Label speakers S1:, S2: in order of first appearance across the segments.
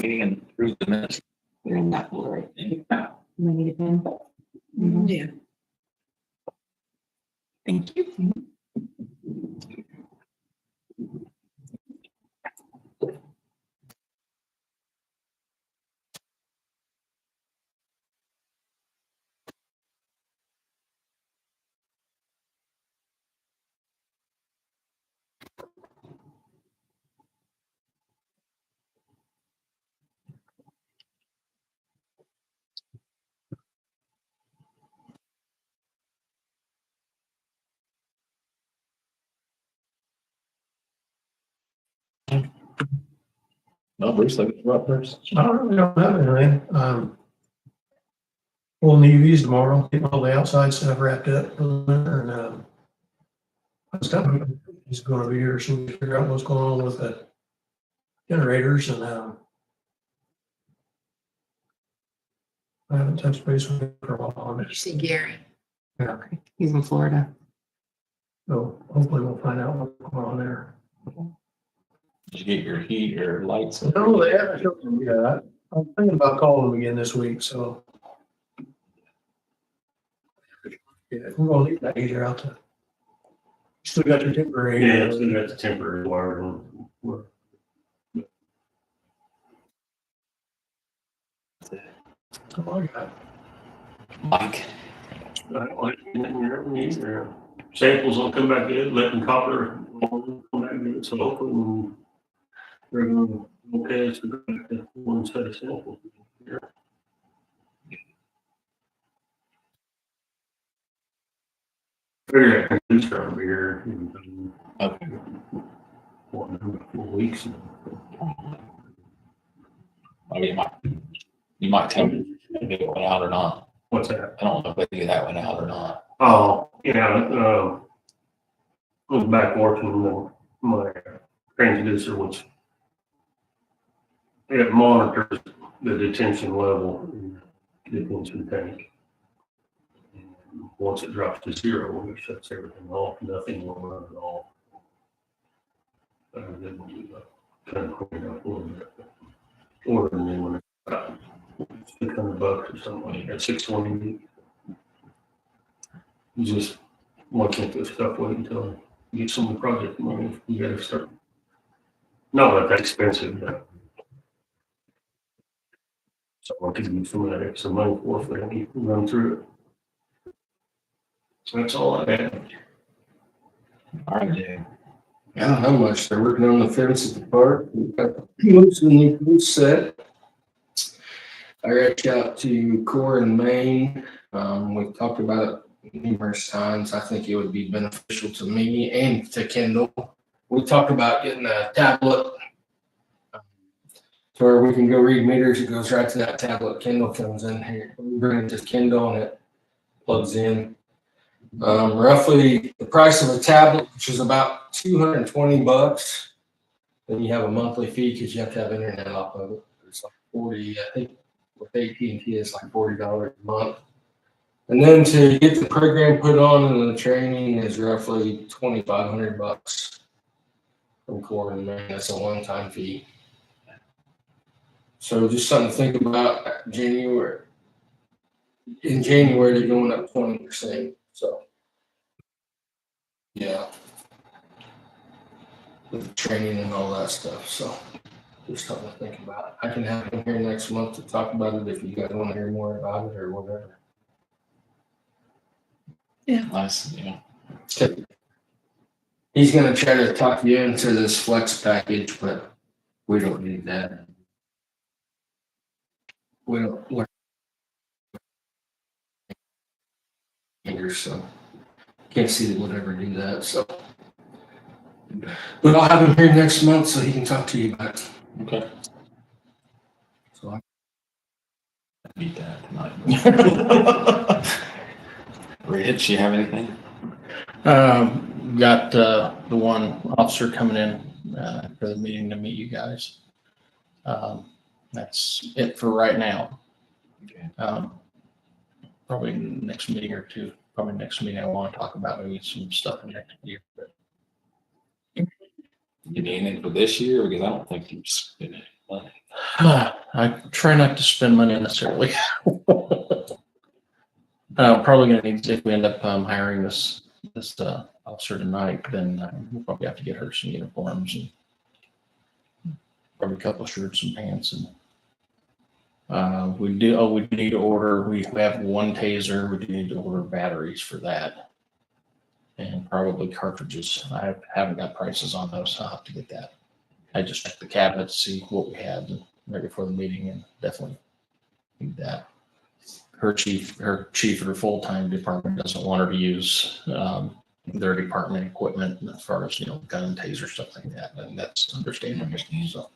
S1: meeting and approve the minutes.
S2: You're in that folder, right?
S1: Yeah.
S2: We need a pen.
S3: Yeah.
S1: Thank you. No, Bruce, like you're up first.
S4: I don't really know anything. We'll need these tomorrow, get all the outside stuff wrapped up for the winter and, stuff is gonna be here, so we can figure out what's going on with the generators and, I haven't touched base with him for a while on
S3: You
S4: it,
S3: see Gary.
S2: Okay, he's in Florida.
S4: so hopefully we'll find out what's going on there.
S1: Did you get your heat or lights?
S4: No, they haven't shown them yet. I'm thinking about calling them again this week, so. Yeah, we're gonna leave that heater out to. Still got your temporary.
S5: Yeah, it's been at the temporary wire.
S4: Oh, I got it.
S1: Mike.
S5: Samples will come back in, let them copper, come back in, so hopefully they're going to test one set of samples. Yeah, it's gonna be here in
S1: Okay.
S5: 4 weeks.
S1: I mean, you might tell me if it went out or not.
S5: What's that?
S1: I don't know if they that went out or not.
S5: Oh, yeah, I was back working my transducer, which it monitors the detention level in the detention tank. And once it drops to 0, it shuts everything off, nothing will run at all. Then we'll kind of clean up a little bit. Order a new one, about $600 or something like that, 620. You just want to take this stuff, wait until you get some of the project money. You gotta start. Not that expensive, but. So I could use some of that extra money for if I need to run through it. That's all I have.
S1: All right, Jay.
S6: I don't know much. They're working on the fence at the park. We've got most of the new fence set. I reached out to Core in Maine. We've talked about it numerous times. I think it would be beneficial to me and to Kendall. We talked about getting a tablet to where we can go read meters. It goes right to that tablet. Kendall comes in here. We bring it to Kendall and it plugs in. Roughly the price of a tablet, which is about $220. Then you have a monthly fee because you have to have internet off of it. It's like 40, I think with AT&T it's like $40 a month. And then to get the program put on and the training is roughly $2,500 from Core and Maine. That's a one-time fee. So just something to think about. January. In January they're going up 20%. So, yeah, with training and all that stuff. So, just something to think about. I can have him here next month to talk about it if you guys want to hear more about it or whatever.
S1: Nice. Yeah.
S6: He's going to try to talk you into this flex package, but we don't need that. We don't. So can't see that we'll ever do that. So, but I'll have him here next month so he can talk to you about it.
S1: Okay.
S6: So
S1: Beat that tonight. Rich, you have anything?
S7: Got the one officer coming in for the meeting to meet you guys. That's it for right now.
S1: Okay.
S7: Probably next meeting or two. Probably next meeting I want to talk about maybe some stuff next year. But
S1: You need anything for this year? Because I don't think you're spending money.
S7: I try not to spend money unnecessarily. Probably gonna need, if we end up hiring this officer tonight, then we'll probably have to get her some uniforms and probably a couple of shirts and pants. And we need to order, we have one taser, we do need to order batteries for that. And probably cartridges. I haven't got prices on those, so I'll have to get that. I just checked the cabinet to see what we had right before the meeting, and definitely need that. Her chief of her full-time department doesn't want her to use their department equipment as far as, gun and taser, stuff like that, and that's understandable. So.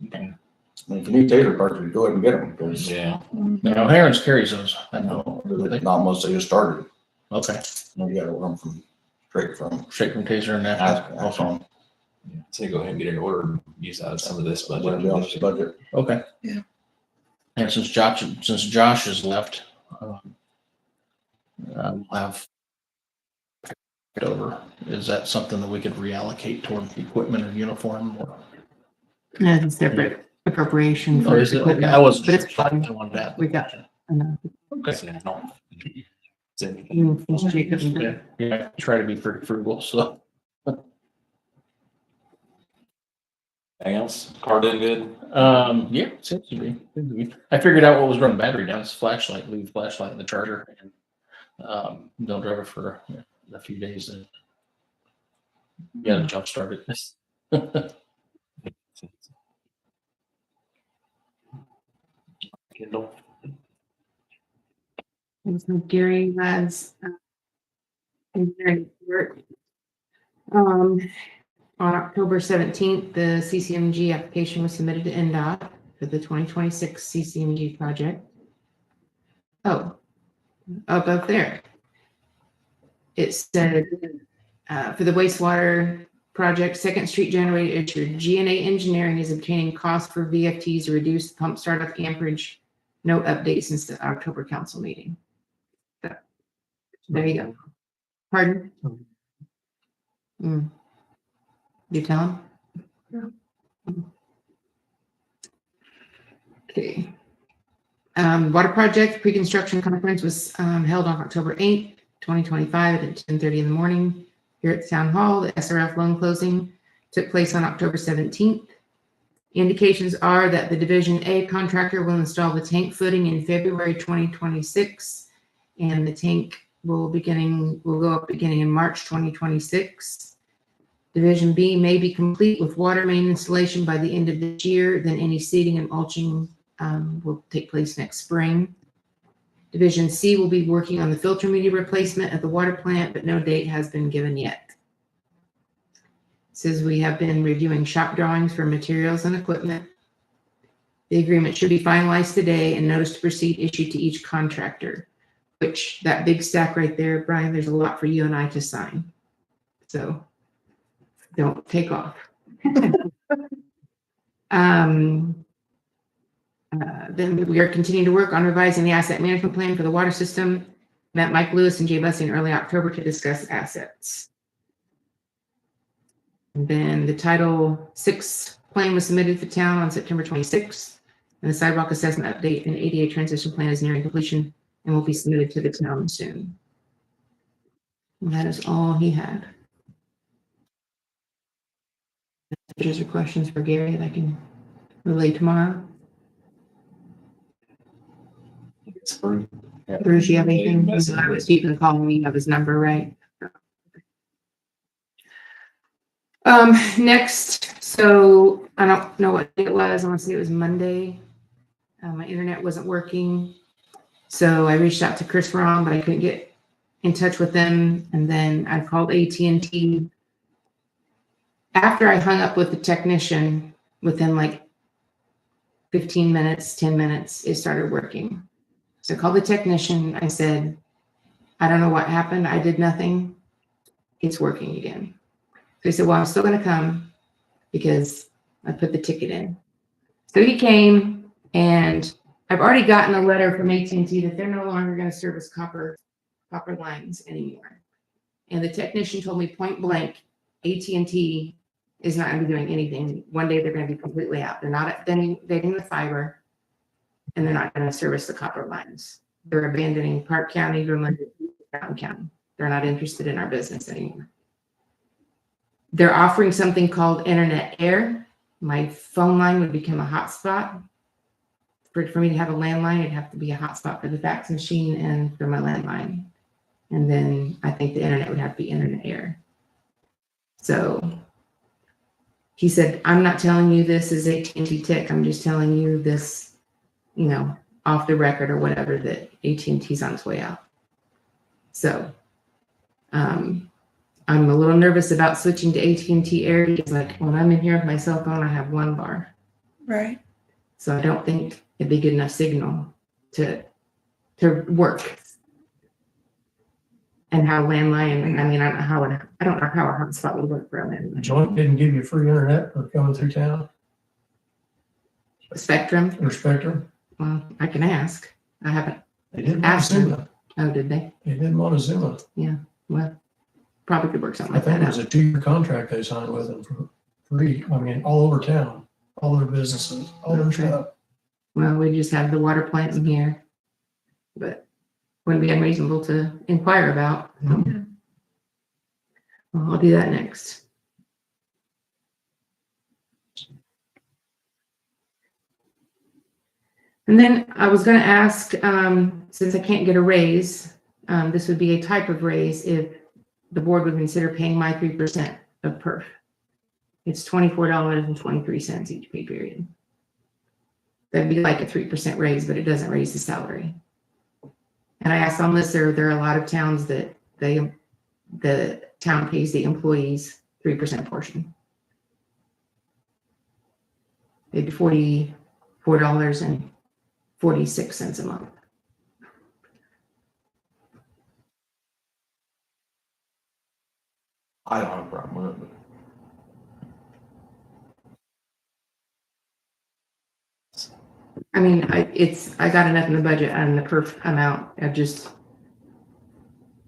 S3: If you need taser cartridges, go ahead and get them, because
S1: Yeah.
S7: Harris carries those. I know.
S3: not most they just started.
S7: Okay.
S3: You gotta order them straight from.
S7: Straight from taser and that.
S3: That's on.
S1: So go ahead and get an order and use that some of this
S3: Wouldn't be on
S1: budget.
S3: this budget.
S7: Okay.
S2: Yeah.
S7: And since Josh has left, we'll have it over. Is that something that we could reallocate toward the equipment or uniform? Or?
S2: That's a separate appropriation
S7: Oh,
S2: for
S7: is it? Okay,
S2: equipment.
S7: I wasn't.
S2: But it's
S7: sure.
S2: fine.
S7: I wanted that.
S2: We got enough.
S7: Okay.
S2: You can finish Jacob and
S7: Yeah, yeah. I try to be pretty frugal. So
S1: Anything else? Car did good?
S7: yeah, seems to be. I figured out what was running battery down. It's a flashlight. Leave the flashlight in the charger, and don't drive it for a few days. Then jump start it.
S1: Kindle.
S2: And so Gary has engineering work. On October 17th, the CCMG application was submitted to NDOT for the 2026 CCMG project. Oh, above there. It said for the wastewater project, Second Street Generator issued, G&A Engineering is obtaining costs for VFTs to reduce pump startup amperage. No update since the October council meeting. So, there you go. Pardon? You tell him? Okay. Water project pre-construction conference was held on October 8th, 2025 at 10:30 in the morning here at Town Hall. The SRF loan closing took place on October 17th. Indications are that the Division A contractor will install the tank footing in February 2026, and the tank will go up beginning in March 2026. Division B may be complete with water main installation by the end of this year. Then any seeding and mulching will take place next spring. Division C will be working on the filter media replacement at the water plant, but no date has been given yet. It says we have been reviewing shop drawings for materials and equipment. The agreement should be finalized today and notice to proceed issued to each contractor, which that big stack right there, Brian, there's a lot for you and I to sign. So don't take off. Then we are continuing to work on revising the asset management plan for the water system. Met Mike Lewis and Jay Bussey in early October to discuss assets. And then the Title VI plan was submitted to town on September 26th, and the sidewalk assessment update and ADA transition plan is nearing completion and will be submitted to the town soon. And that is all he had. Messages or questions for Gary that I can relay tomorrow? Bruce, you have anything? I was even calling me, you have his number, right? Next, so I don't know what it was. I want to say it was Monday. My internet wasn't working. So I reached out to Chris Ron, but I couldn't get in touch with them. And then I called AT&T. After I hung up with the technician, within like 15 minutes, 10 minutes, it started working. So I called the technician. I said, I don't know what happened. I did nothing. It's working again. So he said, well, I'm still going to come because I put the ticket in. So he came, and I've already gotten a letter from AT&T that they're no longer going to service copper lines anymore. And the technician told me point blank, AT&T is not gonna be doing anything. One day they're gonna be completely out. They're not abandoning the fiber, and they're not gonna service the copper lines. They're abandoning Park County, Greenland, Mountain County. They're not interested in our business anymore. They're offering something called Internet Air. My phone line would become a hotspot. For me to have a landline, it'd have to be a hotspot for the fax machine and for my landline. And then I think the internet would have to be Internet Air. So he said, I'm not telling you this is AT&T Tech. I'm just telling you this, you know, off the record or whatever, that AT&T's on its way out. So I'm a little nervous about switching to AT&T Air because, like, when I'm in here with my cell phone, I have one bar.
S8: Right.
S2: So I don't think it'd be good enough signal to work. And how landline, I mean, I don't know how a hotspot would work for a landline.
S4: Joint didn't give you free internet for coming through town
S2: Spectrum,
S4: or Spectrum.
S2: well, I can ask. I haven't.
S4: They didn't want
S2: Ask them.
S4: Zuma.
S2: Oh, did they?
S4: They didn't want a Zuma.
S2: Well, probably could work something
S4: I
S2: like
S4: think
S2: that
S4: it was
S2: out.
S4: a 2-year contract they signed with them for free. I mean, all over town, all their businesses, all their
S2: Okay.
S4: stuff.
S2: Well, we just have the water plant in here, but wouldn't be unreasonable to inquire about.
S4: Mhm.
S2: Well, I'll do that next. And then I was going to ask, since I can't get a raise, this would be a type of raise if the board would consider paying my 3% of PERF. It's $24.23 each pay period. That'd be like a 3% raise, but it doesn't raise the salary. And I asked on this, there are a lot of towns that the town pays the employees 3% portion. It'd be $44.46 a month.
S3: I don't have a problem with it.
S2: I mean, I got enough in the budget and the PERF amount of just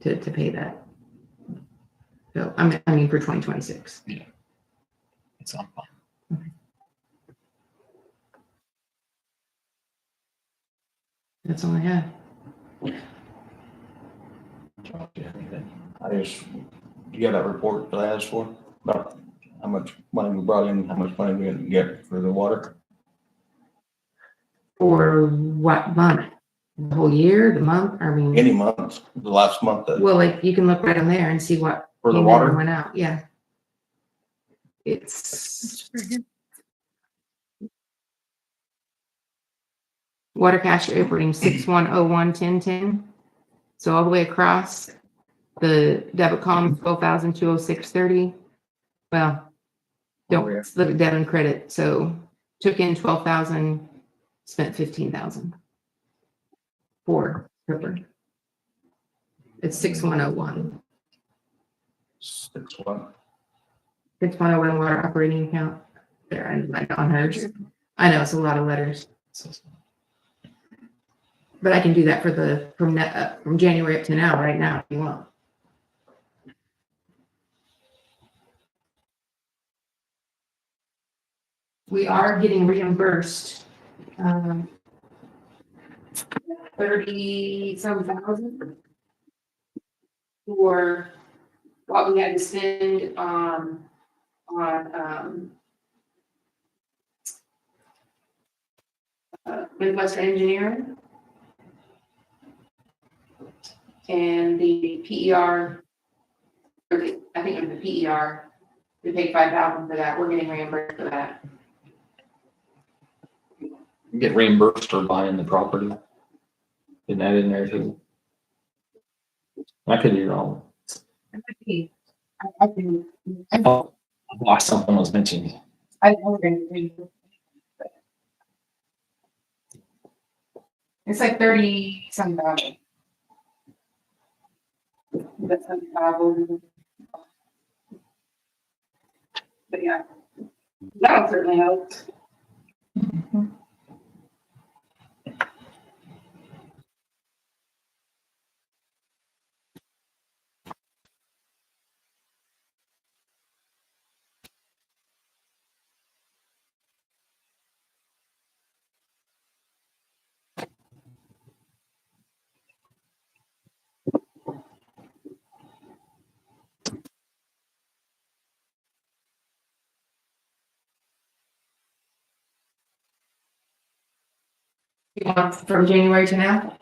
S2: to pay that. So I mean for 2026.
S1: It's on fine.
S2: That's all I have.
S1: Josh, do you have anything?
S3: You got that report that I asked for about how much money we brought in, how much money we didn't get for the water?
S2: For what month? The whole year, the month? I mean,
S3: Any month, the last month that,
S2: well, like you can look right on there and see what
S3: for the
S2: email
S3: water?
S2: went out. Yeah. It's water cash reporting 61011010. So all the way across, the debit column 12,206.30. Well, don't look at debit and credit. So took in 12,000, spent 15,000 for Ripper. It's 6101.
S3: 6-1.
S2: 6101 water operating account. There, and like on hers. I know it's a lot of letters, but I can do that for from January up to now, right now, if you want. We are getting reimbursed 30-some thousand for what we had to spend on Midwestern Engineering and the PER. I think it was the PER. We paid 5,000 for that. We're getting reimbursed for that.
S1: Get reimbursed for buying the property. Isn't that in there too? I could be wrong.
S2: I can.
S1: I thought something was mentioned.
S2: It's like 30-some thousand. That's untraveled. But yeah, that'll certainly help. You want from January to now?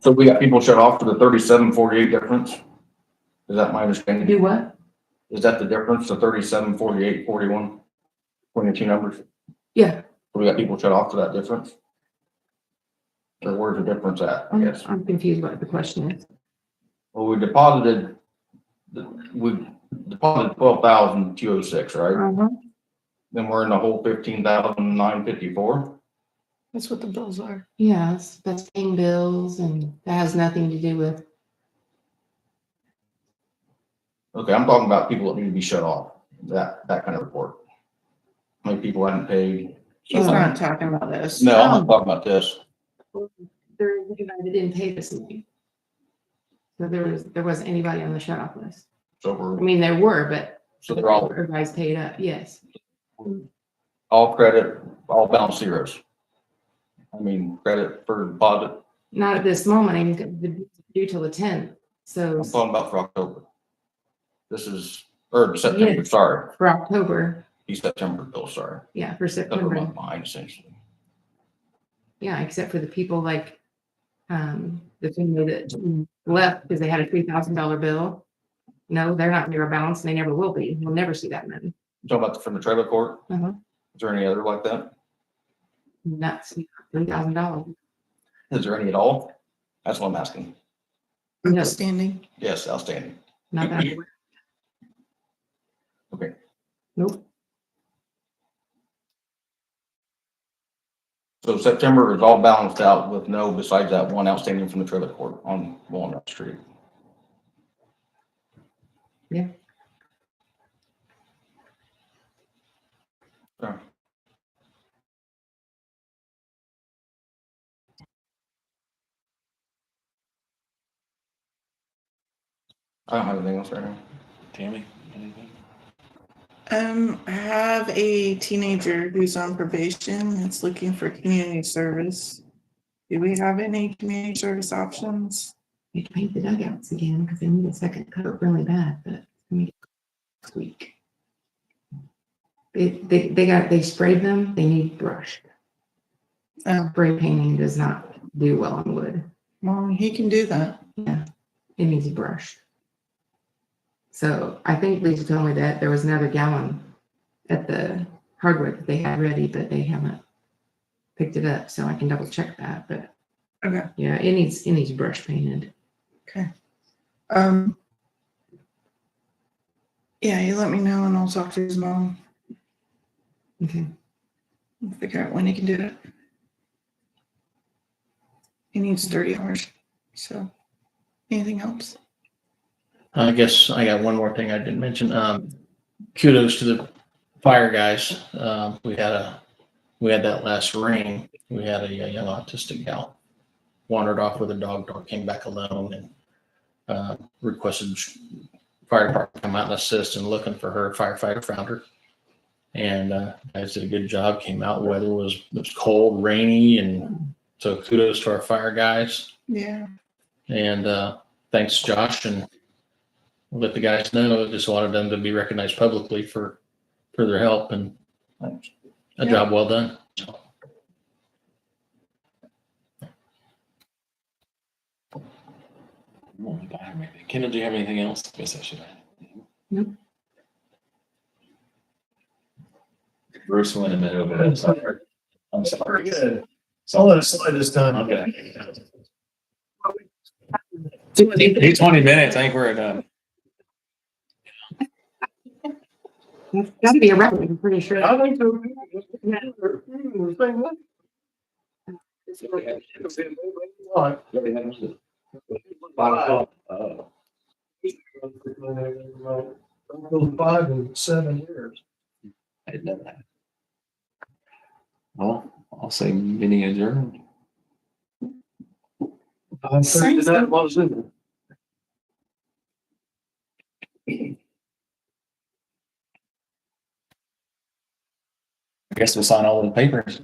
S3: So we got people shut off for the 37-48 difference? Is that my understanding?
S2: Do what?
S3: Is that the difference, the 37-48-41 between the two numbers?
S2: Yeah,
S3: We got people shut off for that difference? Or where's the difference at, I guess?
S2: I'm confused what the question is.
S3: Well, we deposited 12,206, right?
S2: Uh-huh.
S3: Then we're in the whole 15,954.
S8: That's what the bills are.
S2: Yes, that's paying bills and that has nothing to do with,
S3: Okay, I'm talking about people that need to be shut off, that kind of report. How many people haven't paid?
S8: He's not talking about this.
S3: No, I'm not talking about this.
S2: there is anybody that didn't pay this money. So there wasn't anybody on the shut off list.
S3: So
S2: I mean, there were, but
S3: so they're all
S2: everybody's paid up, yes.
S3: credit, all balance zeros. I mean, credit for deposit,
S2: Not at this moment, I mean, due till the 10th. So
S3: I'm talking about for October. This is, or September,
S2: Yes.
S3: sorry,
S2: for October,
S3: the September bill, sorry.
S2: yeah, for
S3: That's a
S2: September,
S3: month behind essentially.
S2: yeah, except for the people like, the family that left because they had a $3,000 bill. No, they're not near a balance and they never will be. We'll never see that money.
S3: You talking about from the trailer court?
S2: Uh-huh.
S3: Is there any other like that?
S2: That's $3,000.
S3: Is there any at all? That's what I'm asking.
S2: No,
S8: Outstanding.
S3: Yes, outstanding.
S2: not that.
S3: Okay.
S2: Nope.
S3: So September is all balanced out with no, besides that one outstanding from the trailer court on Walnut Street.
S2: Yeah.
S3: Okay. I don't have anything else right now.
S9: Tammy, anything?
S8: I have a teenager who's on probation that's looking for community service. Do we have any community service options?
S2: We can paint the dugouts again because they need a second coat really bad, but I mean, next week. They sprayed them, they need brushed. Spray painting does not do well on wood.
S8: Well, he can do that.
S2: Yeah, it needs brushed. So I think Lisa told me that there was another gallon at the hardware that they had ready, but they haven't picked it up, so I can double check that, but
S8: Okay.
S2: yeah, it needs brush painted.
S8: Yeah, you let me know and I'll talk to his mom
S2: Okay.
S8: and figure out when he can do it. He needs 30 hours. So anything else?
S7: I guess I got one more thing I didn't mention. Kudos to the fire guys. We had that last rain. We had a young autistic gal wandered off with a dog. Dog came back alone and requested fire department to come out and assist in looking for her. Firefighter found her, and guys did a good job. Came out. Weather was cold, rainy, and so kudos to our fire guys.
S8: Yeah.
S7: And thanks, Josh, and let the guys know. Just wanted them to be recognized publicly for their help and a job well done.
S9: Kendall, do you have anything else? Guess I should.
S2: Nope.
S9: Bruce went a minute over there. I'm sorry.
S4: Pretty good. I'll let it slide this time.
S9: Okay. 20 minutes. I think we're done.
S2: That's gotta be a record, I'm pretty sure.
S4: I think so. Those 5 and 7 years.
S9: I didn't know that. Well, I'll say mini adjourned.
S4: I'm thinking that was it.
S9: I guess we'll sign all the papers.